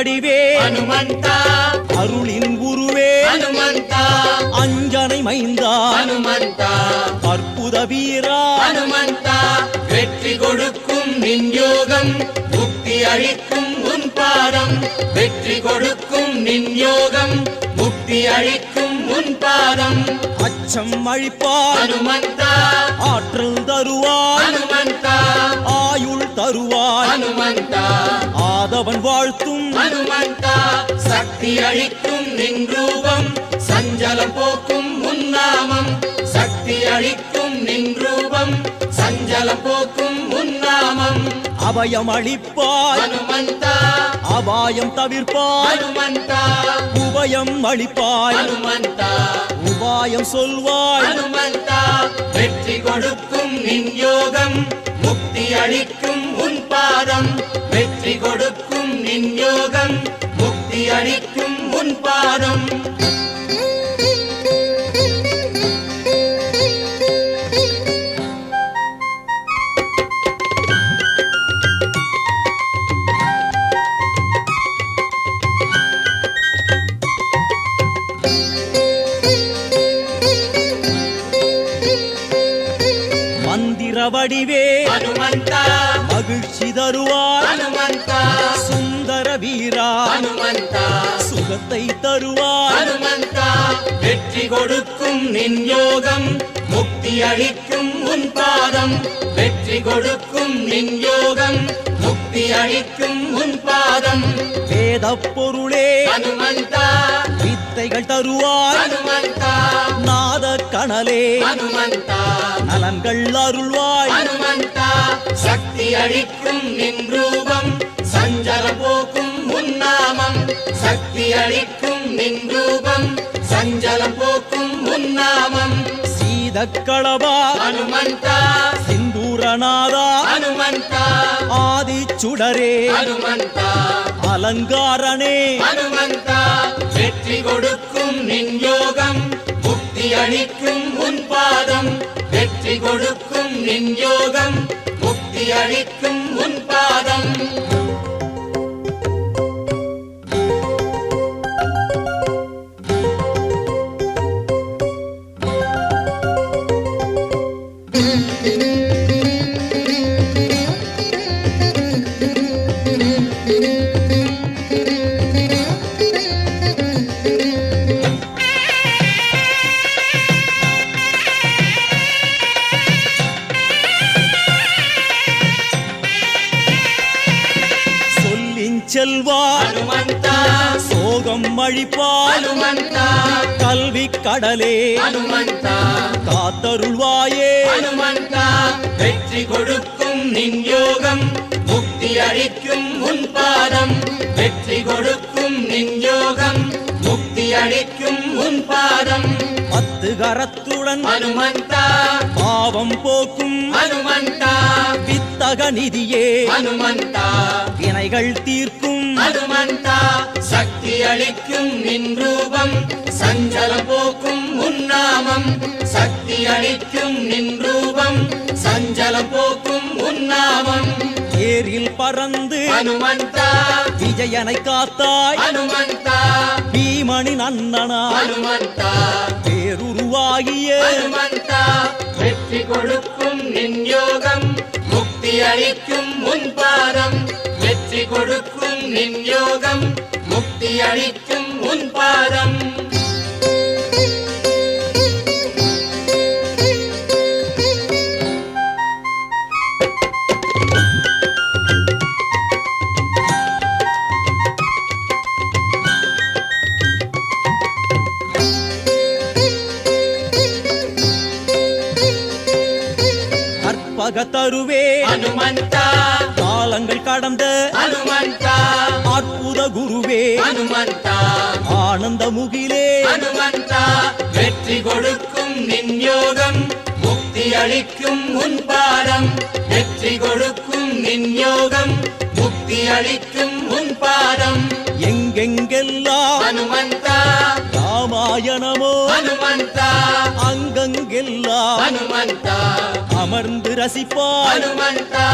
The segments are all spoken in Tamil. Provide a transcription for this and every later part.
வடிவே ஹனுமந்தா அருளின் குருவே ஹனுமந்தா அஞ்சனை மைந்தா ஹனுமந்தா அற்புத வீரா ஹனுமந்தா வெற்றி கொடுக்கும் நின் யோகம் முக்தி அளிக்கும் உன் பாதம் வெற்றி கொடுக்கும் நின் யோகம் முக்தி அளிக்கும் உன் பாதம் அச்சம் அழிப்பாய் ஹனுமந்தா ஆற்றல் தருவாய் ஹனுமந்தா ஆயுள் தருவாய் ஹனுமந்தா ஆதவன் வாழ்த்தும் ஹனுமந்தா சக்தி அளிக்கும் நின் ரூபம் சஞ்சலம் போக்கும் உன் நாமம் சக்தி அளிக்கும் நின் ரூபம் சஞ்சலம் போக்கும் உன் நாமம் அபயம் அளிப்பாய் ஹனுமந்தா அபாயம் தவிர்ப்பாய் ஹனுமந்தா உபயம் அளிப்பாய் ஹனுமந்தா உபாயம் சொல்வாய் ஹனுமந்தா வெற்றி கொடுக்கும் நின் யோகம் முக்தி அளிக்கும் உன் பாதம் வெற்றி கொடுக்கும் நின் யோகம் முக்தி அளிக்கும் உன் பாதம் மந்திர வடிவே ஹனுமந்தா மகிழ்ச்சி தருவாய் ஹனுமந்தா சுந்தர வீரா ஹனுமந்தா சுகத்தை தருவாய் ஹனுமந்தா வெற்றி கொடுக்கும் நின் யோகம் முக்தி அளிக்கும் உன் பாதம் வெற்றி கொடுக்கும் நின் யோகம் முக்தி அளிக்கும் உன் பாதம் வேத பொருளே ஹனுமந்தா வித்தைகள் தருவாய் ஹனுமந்தா நாத கணலே ஹனுமந்தா நலன்கள் அருள்வாய் ஹனுமந்தா சக்தி அளிக்கும் நின் ரூபம் சஞ்சலம் போக்கும் உன் நாமம் சக்தி அளிக்கும் நின் ரூபம் சஞ்சலம் போக்கும் உன் நாமம் சீதக்களவா ஹனுமந்தா சிந்தூரநாதா ஹனுமந்தா ஆதி சுடரே ஹனுமந்தா அலங்காரனே ஹனுமந்தா வெற்றி கொடுக்கும் நின் யோகம் முக்தி அளிக்கும் உன் பாதம் வெற்றி கொடுக்கும் நின் யோகம் முக்தி அளிக்கும் உன் பாதம் செல்வா ஹனுமந்தா சோகம் அழிப்பாய் ஹனுமந்தா கல்வி கடலே ஹனுமந்தா காத்தருள்வாயே ஹனுமந்தா வெற்றி கொடுக்கும் நின் யோகம் முக்தி அளிக்கும் உன் பாதம் வெற்றி கொடுக்கும் நின் யோகம் முக்தி அளிக்கும் உன் பாதம் பத்து கரத்துடன் ஹனுமந்தா பாவம் போக்கும் ஹனுமந்தா வித்தக நிதியே ஹனுமந்தா வினைகள் தீர்க்கும் ஹனுமந்தா சக்தி அளிக்கும் நின் ரூபம் சஞ்சலம் போக்கும் உன் நாமம் சக்தி அளிக்கும் நின் ரூபம் சஞ்சலம் போக்கும் உன் நாமம் ஏரில் பறந்து ஹனுமந்தா விஜயனை காத்தாய் ஹனுமந்தா பீமனின் அண்ணனா ஹனுமந்தா பேருருவாகிய ஹனுமந்தா வெற்றி கொடுக்கும் நின் யோகம் முக்தி அளிக்கும் உன் பாதம் வெற்றி கொடுக்கும் நின் யோகம் முக்தி அளிக்கும் உன் பாதம் கற்பகத்தருவே ஹனுமந்தா காலங்கள் கடந்த ஹனுமந்தா அற்புத குருவே ஹனுமந்தா ஆனந்த முகிலே ஹனுமந்தா வெற்றி கொடுக்கும் நின் யோகம் முக்தி அளிக்கும் உன் பாதம் வெற்றி கொடுக்கும் நின் யோகம் முக்தி அளிக்கும் உன் பாதம் எங்கெங்கெல்லாம் ஹனுமந்தா ராமாயணமோ ஹனுமந்தா அங்கங்கே எல்லாம் ஹனுமந்தா அமர்ந்து ரசிப்பாய் ஹனுமந்தா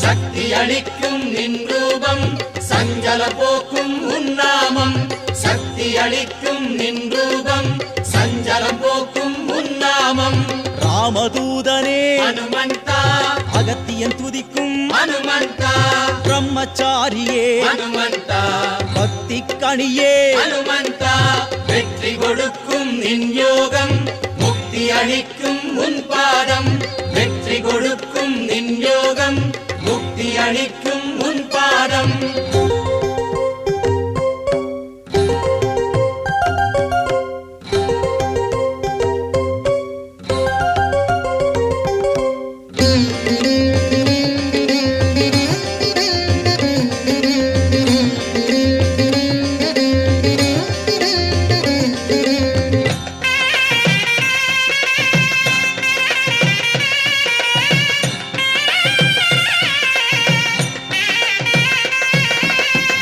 சக்தி அளிக்கும் நின் ரூபம் சஞ்சல போக்கும் உன்னாமம் சக்தி அளிக்கும் நின் ரூபம் சஞ்சலம் போக்கும் உன்னாமம் ராமதூதனே ஹனுமந்தா அகத்தியன் துதிக்கும் ஹனுமந்தா பிரம்மச்சாரியே ஹனுமந்தா பக்தி கணியே ஹனுமந்தா வெற்றி கொடுக்கும் நின் யோகம் முக்தி அளிக்கும் உன் பாதம் வெற்றி கொடுக்கும் நின் யோகம் முக்தி அளிக்கும் உன் பாதம்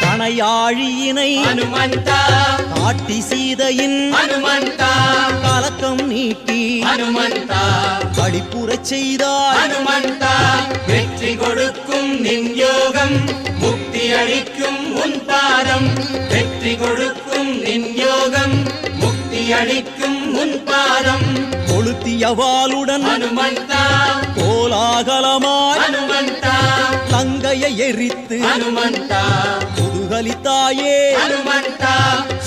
கணையாழியினை ஹனுமந்தா காட்டி சீதையின் ஹனுமந்தா கலக்கம் நீக்கி ஹனுமந்தா களிப்புறச் செய்தாய் ஹனுமந்தா வெற்றி கொடுக்கும் நின் யோகம் முக்தி அளிக்கும் உன் பாதம் வெற்றி கொடுக்கும் நின் யோகம் முக்தி அளிக்கும் உன் பாதம் கொளுத்திய வாளுடன் ஹனுமந்தா கோலாகலமாய் ஹனுமந்தா லங்கையை எரித்து ஹனுமந்தா முதுகலித்தாயே ஹனுமந்தா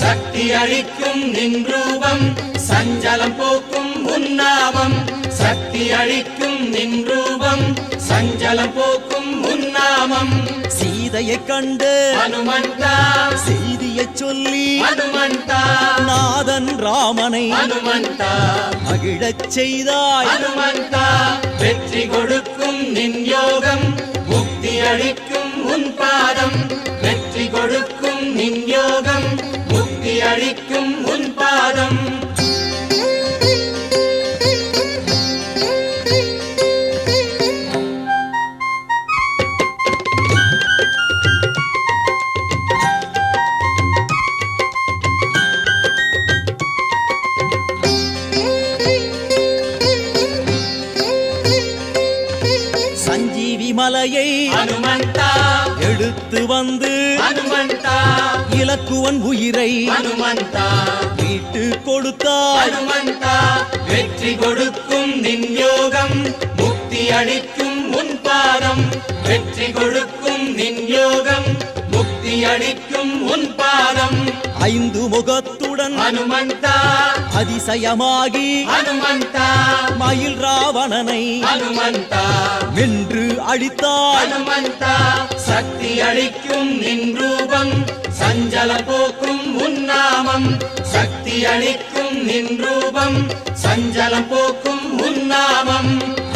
சக்தி அளிக்கும் நின் ரூபம் சஞ்சலம் போக்கும் உன்னாமம் சக்தி அளிக்கும் நின் ரூபம் சஞ்சலம் போக்கும் உன்னாமம் சீதையைக் கண்டு ஹனுமந்தா செய்தியைச் சொல்லி ஹனுமந்தா நாதன் ராமனை ஹனுமந்தா மகிழச் செய்தாய் ஹனுமந்தா வெற்றி கொடுக்கும் நின் யோகம் முக்தி அளிக்கும் உன் பாதம் வெற்றி கொடுக்கும் நின் யோகம் முக்தி அளிக்கும் உன் பாதம் சஞ்சீவி மலையை ஹனுமந்தா எடுத்து வந்து ஹனுமந்தா இலக்குவன் உயிரை ஹனுமந்தா மீட்டு கொடுத்தாய் ஹனுமந்தா வெற்றி கொடுக்கும் நின் யோகம் முக்தி அளிக்கும் உன் பாதம் வெற்றி கொடுக்கும் நின் யோகம் முக்தி அளிக்கும் உன் பாதம் ஐந்து முகத்துடன் ஹனுமந்தா அதிசயமாகி ஹனுமந்தா மயில் ராவணனை ஹனுமந்தா வென்று அழித்தாய் ஹனுமந்தா சக்தி அளிக்கும் நின் ரூபம் சஞ்சல போக்கும் உன்னாமம் சக்தி அளிக்கும் நின் ரூபம் சஞ்சலம் போக்கும் உன்னாமம்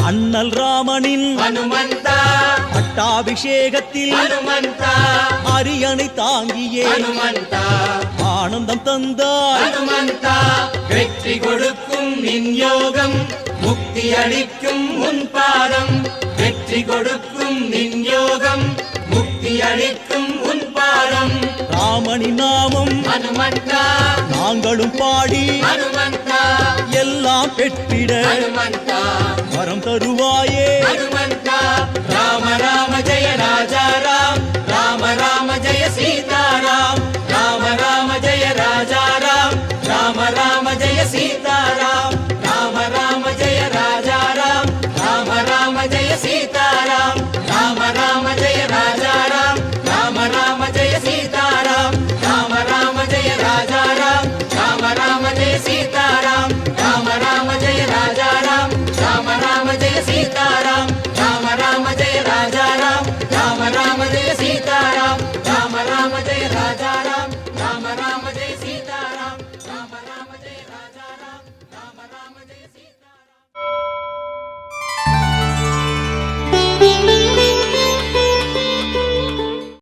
அண்ணல் ராமனின் ஹனுமந்தா பட்டாபிஷேகத்தில் ஹனுமந்தா அரியணை தாங்கியே ஹனுமந்தா ஆனந்தம் தந்தாய் ஹனுமந்தா வெற்றி கொடுக்கும் நின் யோகம் முக்தி அளிக்கும் உன் பாதம் வெற்றி கொடுக்கும் நின் யோகம் முக்தி அளிக்கும் உன் பாதம் ராமனின் நாமம் ஹனுமந்தா நாங்களும் பாடி ஹனுமந்தா எல்லாம் பெற்றிட ஹனுமந்தா வரம் தருவாயே ஹனுமந்தா